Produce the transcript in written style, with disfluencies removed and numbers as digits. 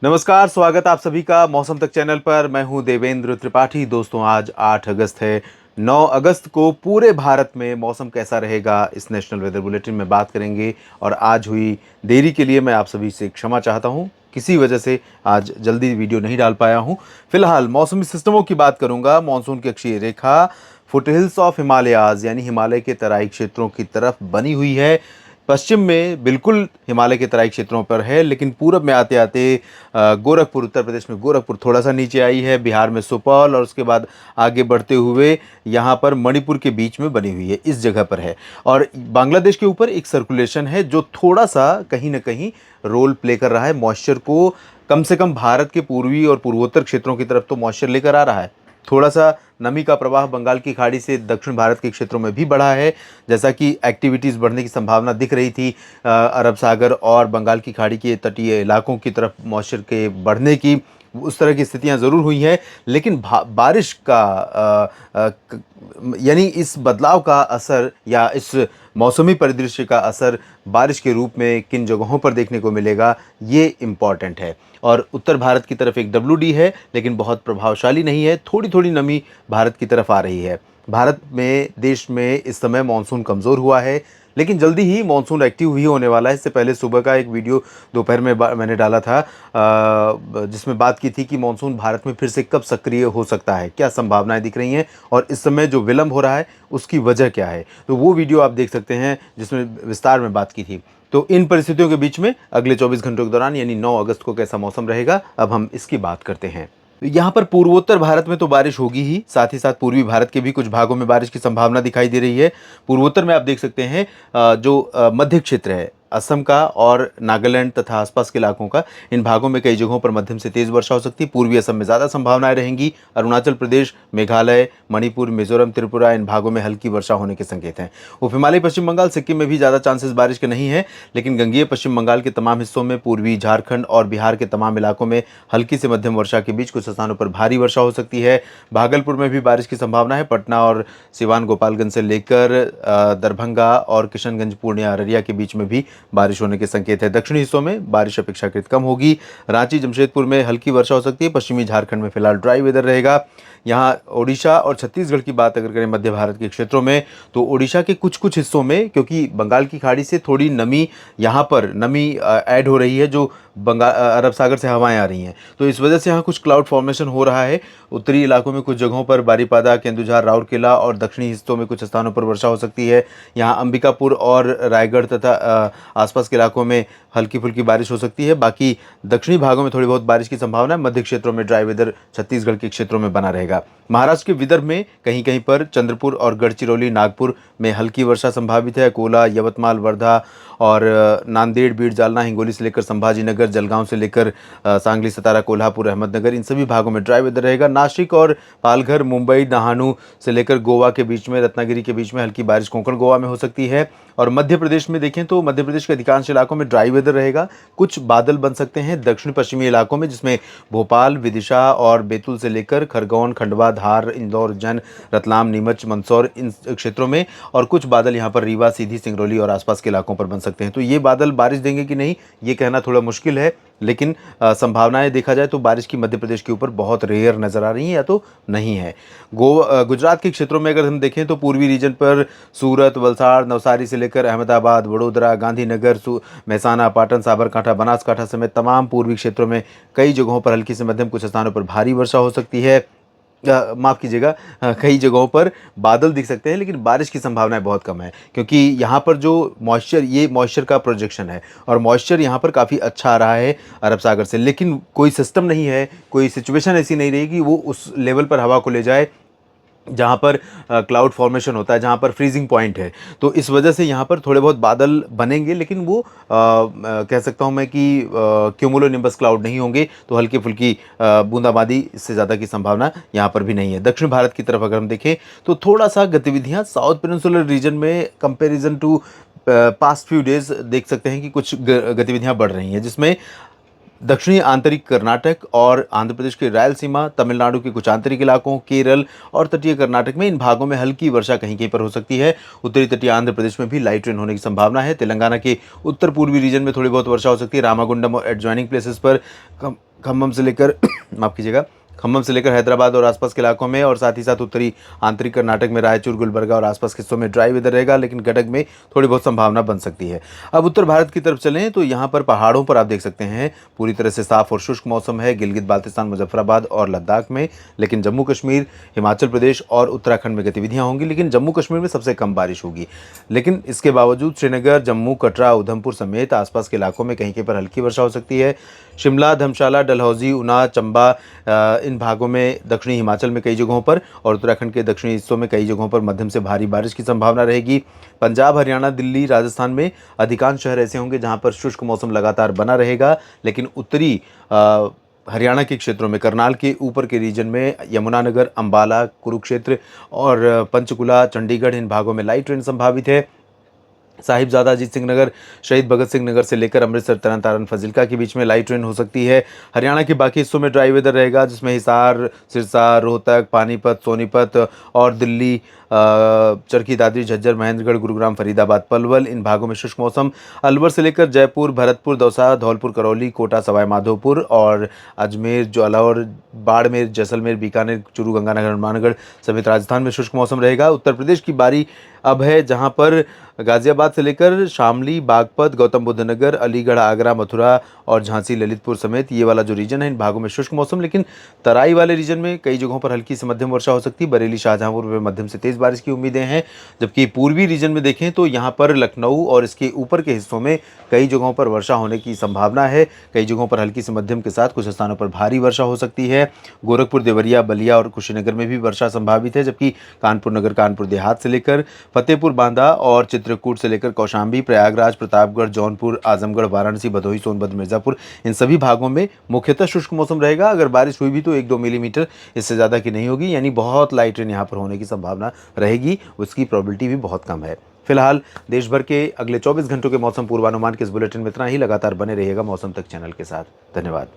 नमस्कार, स्वागत आप सभी का मौसम तक चैनल पर। मैं हूं देवेंद्र त्रिपाठी। दोस्तों, आज 8 अगस्त है। 9 अगस्त को पूरे भारत में मौसम कैसा रहेगा, इस नेशनल वेदर बुलेटिन में बात करेंगे। और आज हुई देरी के लिए मैं आप सभी से क्षमा चाहता हूं। किसी वजह से आज जल्दी वीडियो नहीं डाल पाया हूं। फिलहाल मौसमी सिस्टमों की बात करूंगा। मानसून की अक्षीय रेखा फुटहिल्स ऑफ हिमालयाज यानी हिमालय के तराई क्षेत्रों की तरफ बनी हुई है। पश्चिम में बिल्कुल हिमालय के तराई क्षेत्रों पर है, लेकिन पूरब में आते आते गोरखपुर, उत्तर प्रदेश में गोरखपुर थोड़ा सा नीचे आई है, बिहार में सुपौल, और उसके बाद आगे बढ़ते हुए यहाँ पर मणिपुर के बीच में बनी हुई है, इस जगह पर है। और बांग्लादेश के ऊपर एक सर्कुलेशन है जो थोड़ा सा कहीं ना कहीं रोल प्ले कर रहा है। मॉइस्चर को कम से कम भारत के पूर्वी और पूर्वोत्तर क्षेत्रों की तरफ तो मॉइस्चर लेकर आ रहा है। थोड़ा सा नमी का प्रवाह बंगाल की खाड़ी से दक्षिण भारत के क्षेत्रों में भी बढ़ा है, जैसा कि एक्टिविटीज़ बढ़ने की संभावना दिख रही थी। अरब सागर और बंगाल की खाड़ी के तटीय इलाकों की तरफ मॉइस्चर के बढ़ने की उस तरह की स्थितियां ज़रूर हुई हैं, लेकिन बारिश का यानी इस बदलाव का असर या इस मौसमी परिदृश्य का असर बारिश के रूप में किन जगहों पर देखने को मिलेगा, ये इम्पॉर्टेंट है। और उत्तर भारत की तरफ एक WD है, लेकिन बहुत प्रभावशाली नहीं है। थोड़ी थोड़ी नमी भारत की तरफ आ रही है। भारत में, देश में इस समय मानसून कमज़ोर हुआ है, लेकिन जल्दी ही मानसून एक्टिव भी होने वाला है। इससे पहले सुबह का एक वीडियो दोपहर में मैंने डाला था, जिसमें बात की थी कि मानसून भारत में फिर से कब सक्रिय हो सकता है, क्या संभावनाएं दिख रही हैं, और इस समय जो विलंब हो रहा है उसकी वजह क्या है। तो वो वीडियो आप देख सकते हैं जिसमें विस्तार में बात की थी। तो इन परिस्थितियों के बीच में अगले 24 घंटों के दौरान यानी 9 अगस्त को कैसा मौसम रहेगा, अब हम इसकी बात करते हैं। यहाँ पर पूर्वोत्तर भारत में तो बारिश होगी ही, साथ ही साथ पूर्वी भारत के भी कुछ भागों में बारिश की संभावना दिखाई दे रही है। पूर्वोत्तर में आप देख सकते हैं जो मध्य क्षेत्र है, असम का और नागालैंड तथा आसपास के इलाकों का, इन भागों में कई जगहों पर मध्यम से तेज वर्षा हो सकती है। पूर्वी असम में ज़्यादा संभावनाएं रहेंगी। अरुणाचल प्रदेश, मेघालय, मणिपुर, मिजोरम, त्रिपुरा, इन भागों में हल्की वर्षा होने के संकेत हैं। उप हिमालयी पश्चिम बंगाल, सिक्किम में भी ज़्यादा चांसेस बारिश के नहीं है, लेकिन गंगीय पश्चिम बंगाल के तमाम हिस्सों में, पूर्वी झारखंड और बिहार के तमाम इलाकों में हल्की से मध्यम वर्षा के बीच कुछ स्थानों पर भारी वर्षा हो सकती है। भागलपुर में भी बारिश की संभावना है। पटना और सिवान, गोपालगंज से लेकर दरभंगा और किशनगंज, पूर्णिया, अररिया के बीच में भी बारिश होने के संकेत है। दक्षिणी हिस्सों में बारिश अपेक्षाकृत कम होगी। रांची, जमशेदपुर में हल्की वर्षा हो सकती है। पश्चिमी झारखंड में फिलहाल ड्राई वेदर रहेगा। यहाँ ओडिशा और छत्तीसगढ़ की बात अगर करें मध्य भारत के क्षेत्रों में, तो ओडिशा के कुछ कुछ हिस्सों में, क्योंकि बंगाल की खाड़ी से थोड़ी नमी, यहाँ पर नमी ऐड हो रही है, जो अरब सागर से हवाएं आ रही हैं, तो इस वजह से यहाँ कुछ क्लाउड फॉर्मेशन हो रहा है। उत्तरी इलाकों में कुछ जगहों पर बारीपादा, केंदुझार, राउरकेला और दक्षिणी हिस्सों में कुछ स्थानों पर वर्षा हो सकती है। यहाँ अंबिकापुर और रायगढ़ तथा आसपास के इलाकों में हल्की फुल्की बारिश हो सकती है। बाकी दक्षिणी भागों में थोड़ी बहुत बारिश की संभावना है। मध्य क्षेत्रों में ड्राई वेदर छत्तीसगढ़ के क्षेत्रों में बना रहेगा। महाराष्ट्र के विदर्भ में कहीं कहीं पर चंद्रपुर और गढ़चिरौली, नागपुर में हल्की वर्षा संभावित है। अकोला, यवतमाल, वर्धा और नांदेड़, बीड़, जालना, हिंगोली से लेकर संभाजीनगर, जलगांव से लेकर सांगली, सतारा, कोल्हापुर, अहमदनगर, इन सभी भागों में ड्राई वेदर रहेगा। नासिक और पालघर, मुंबई, नाहनु से लेकर गोवा के बीच में, रत्नागिरी के बीच में हल्की बारिश कोंकण गोवा में हो सकती है। और मध्य प्रदेश में देखें तो मध्य प्रदेश के अधिकांश इलाकों में ड्राई वेदर रहेगा। कुछ बादल बन सकते हैं दक्षिण पश्चिमी इलाकों में, जिसमें भोपाल, विदिशा और बैतूल से लेकर खरगोन, खंडवा, धार, इंदौर, उज्जैन, रतलाम, नीमच, मंदसौर, इन क्षेत्रों में, और कुछ बादल यहाँ पर रीवा, सीधी, सिंगरौली और आसपास के इलाकों पर बन सकते हैं। तो ये बादल बारिश देंगे कि नहीं, ये कहना थोड़ा मुश्किल है, लेकिन संभावनाएं देखा जाए तो बारिश की मध्य प्रदेश के ऊपर बहुत रेयर नज़र आ रही हैं, या तो नहीं है। गुजरात के क्षेत्रों में अगर हम देखें तो पूर्वी रीजन पर सूरत, वलसाड़, नवसारी से लेकर अहमदाबाद, वडोदरा, गांधीनगर, महसाना, पाटन, साबरकांठा, बनासकांठा समेत तमाम पूर्वी क्षेत्रों में कई जगहों पर हल्की से मध्यम, कुछ स्थानों पर भारी वर्षा हो सकती है। माफ़ कीजिएगा, कई जगहों पर बादल दिख सकते हैं, लेकिन बारिश की संभावनाएं बहुत कम है, क्योंकि यहाँ पर जो मॉइस्चर, ये मॉइस्चर का प्रोजेक्शन है, और मॉइस्चर यहाँ पर काफ़ी अच्छा आ रहा है अरब सागर से, लेकिन कोई सिस्टम नहीं है, कोई सिचुएशन ऐसी नहीं रहेगी वो उस लेवल पर हवा को ले जाए जहाँ पर क्लाउड फॉर्मेशन होता है, जहाँ पर फ्रीजिंग पॉइंट है। तो इस वजह से यहाँ पर थोड़े बहुत बादल बनेंगे, लेकिन वो कह सकता हूँ मैं कि क्यूमुलोनिम्बस क्लाउड नहीं होंगे, तो हल्की फुल्की बूंदाबांदी, इससे ज़्यादा की संभावना यहाँ पर भी नहीं है। दक्षिण भारत की तरफ अगर हम देखें तो थोड़ा सा गतिविधियाँ साउथ पेनिनसुलर रीजन में comparison to past few days देख सकते हैं कि कुछ गतिविधियाँ बढ़ रही हैं, जिसमें दक्षिणी आंतरिक कर्नाटक और आंध्र प्रदेश के रायलसीमा, तमिलनाडु के कुछ आंतरिक इलाकों, केरल और तटीय कर्नाटक में, इन भागों में हल्की वर्षा कहीं कहीं पर हो सकती है। उत्तरी तटीय आंध्र प्रदेश में भी लाइट रेन होने की संभावना है। तेलंगाना के उत्तर पूर्वी रीजन में थोड़ी बहुत वर्षा हो सकती है। रामागुंडम और एडजॉइनिंग प्लेसेस पर खम्भम से लेकर माफ़ कीजिएगा, खम्भम से लेकर हैदराबाद और आसपास के इलाकों में, और साथ ही साथ उत्तरी आंतरिक कर्नाटक में रायचूर, गुलबर्गा और आसपास के हिस्सों में ड्राई वेदर रहेगा, लेकिन गडग में थोड़ी बहुत संभावना बन सकती है। अब उत्तर भारत की तरफ चलें तो यहाँ पर पहाड़ों पर आप देख सकते हैं पूरी तरह से साफ और शुष्क मौसम है गिलगित बाल्टिस्तान, मुजफ्फराबाद और लद्दाख में, लेकिन जम्मू कश्मीर, हिमाचल प्रदेश और उत्तराखंड में गतिविधियां होंगी, लेकिन जम्मू कश्मीर में सबसे कम बारिश होगी। लेकिन इसके बावजूद श्रीनगर, जम्मू, कटरा, उधमपुर समेत आसपास के इलाकों में कहीं कहीं पर हल्की वर्षा हो सकती है। शिमला, धर्मशाला, डलहौजी, ऊना, चंबा, इन भागों में, दक्षिणी हिमाचल में कई जगहों पर और उत्तराखंड के दक्षिणी हिस्सों में कई जगहों पर मध्यम से भारी बारिश की संभावना रहेगी। पंजाब, हरियाणा, दिल्ली, राजस्थान में अधिकांश शहर ऐसे होंगे जहां पर शुष्क मौसम लगातार बना रहेगा, लेकिन उत्तरी हरियाणा के क्षेत्रों में, करनाल के ऊपर के रीजन में, यमुनानगर, अंबाला, कुरुक्षेत्र और पंचकुला, चंडीगढ़, इन भागों में लाइट रेन संभावित है। साहिबजादा, अजीत सिंह नगर, शहीद भगत सिंह नगर से लेकर अमृतसर, तरन तारण, फजिल्का के बीच में लाइट रेन हो सकती है। हरियाणा के बाकी हिस्सों में ड्राई वेदर रहेगा, जिसमें हिसार, सिरसा, रोहतक, पानीपत, सोनीपत और दिल्ली, चरखी दादरी, झज्जर, महेंद्रगढ़, गुरुग्राम, फरीदाबाद, पलवल, इन भागों में शुष्क मौसम। अलवर से लेकर जयपुर, भरतपुर, दौसा, धौलपुर, करौली, कोटा, सवाई माधोपुर और अजमेर, जालौर, बाड़मेर, जैसलमेर, बीकानेर, चूरू, गंगानगर, हनुमानगढ़ समेत राजस्थान में शुष्क मौसम रहेगा। उत्तर प्रदेश की बारी अब है, जहां पर गाजियाबाद से लेकर शामली, बागपत, गौतम बुद्ध नगर, अलीगढ़, आगरा, मथुरा और झांसी, ललितपुर समेत ये वाला जो रीजन है, इन भागों में शुष्क मौसम, लेकिन तराई वाले रीजन में कई जगहों पर हल्की से मध्यम वर्षा हो सकती है। बरेली, शाहजहांपुर में मध्यम से तेज बारिश की उम्मीदें हैं, जबकि पूर्वी रीजन में देखें तो यहाँ पर लखनऊ और इसके ऊपर के हिस्सों में कई जगहों पर वर्षा होने की संभावना है। कई जगहों पर हल्की से मध्यम के साथ कुछ स्थानों पर भारी वर्षा हो सकती है। गोरखपुर, देवरिया, बलिया और कुशीनगर में भी वर्षा संभावित है, जबकि कानपुर नगर, कानपुर देहात से लेकर फतेहपुर, बांदा और चित्रकूट से लेकर कौशाम्बी, प्रयागराज, प्रतापगढ़, जौनपुर, आजमगढ़, वाराणसी, भदोही, सोनभद्र, मिर्जापुर, इन सभी भागों में मुख्यतः शुष्क मौसम रहेगा। अगर बारिश हुई भी तो 1-2 मिलीमीटर, इससे ज़्यादा की नहीं होगी, यानी बहुत लाइट रेन यहाँ पर होने की संभावना रहेगी, उसकी प्रोबेबिलिटी भी बहुत कम है। फिलहाल देश भर के अगले 24 घंटों के मौसम पूर्वानुमान के इस बुलेटिन में इतना ही। लगातार बने रहिएगा मौसम तक चैनल के साथ। धन्यवाद।